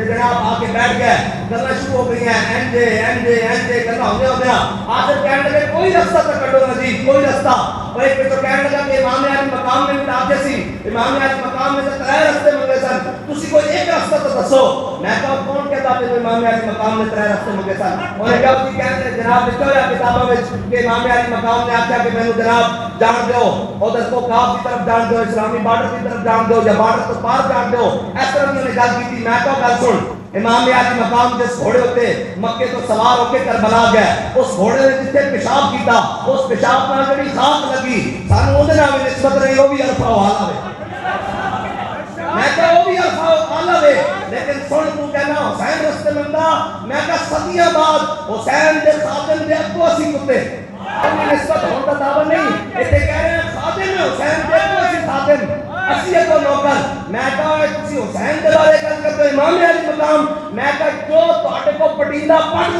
جناب آ کے بیٹھ گئے, گلا شروع ہو گئی ہیں, اینجے گلا ہو گیا. آخر کہنے لگے کوئی رستہ تو کٹو نا جی, کوئی رستہ. اور ایک تو کہنے لگا کہ امام علی مقام میں بھی آتے سی, امام علی مقام میں سے 3 رستے منگے سن, تسی کوئی ایک رستہ تو دسو. میں کہا کون کہتا کہ امام علی مقام میں 3 رستے منگے سن. انہوں نے کہا جی کہتے جناب لکھا ہوا کتابوں میں کہ امام علی مقام نے آخیا کہ مینوں جناب جان دو, ادھر کو کعب کی طرف جان دو, اسلامی بارڈر کی طرف جان دو, یا بارڈر تو پار جان دو. اس طرح انہوں نے گل کی تھی. میں کہا گل سن, امام علی مقام جس گھوڑے ہوتے مکے تو سوار ہو کے کربلا گیا, اس گھوڑے نے جتنے پیشاب کیتا, اس پیشاب نال جڑی خاک لگی سانو اودے نال بھی نسبت رہی, وہ بھی عرفہ والا وے. میں کہا وہ بھی عرفہ والا وے, لیکن سن تو کہنا حسین رستے منگا. میں کہا صدیاں بعد حسین دے خادم دے اگوں اسی کتے نسبت ہونے کا دعویٰ نہیں. اتنے کہہ رہے ہیں خادم حسین دے اگوں اسی خادم, اسی اگوں نوکر. میں کہا تسی حسین دے بارے گل کرتے امام علی مقام. میں کہا جو تہاڈے کو پٹیندا پڑھ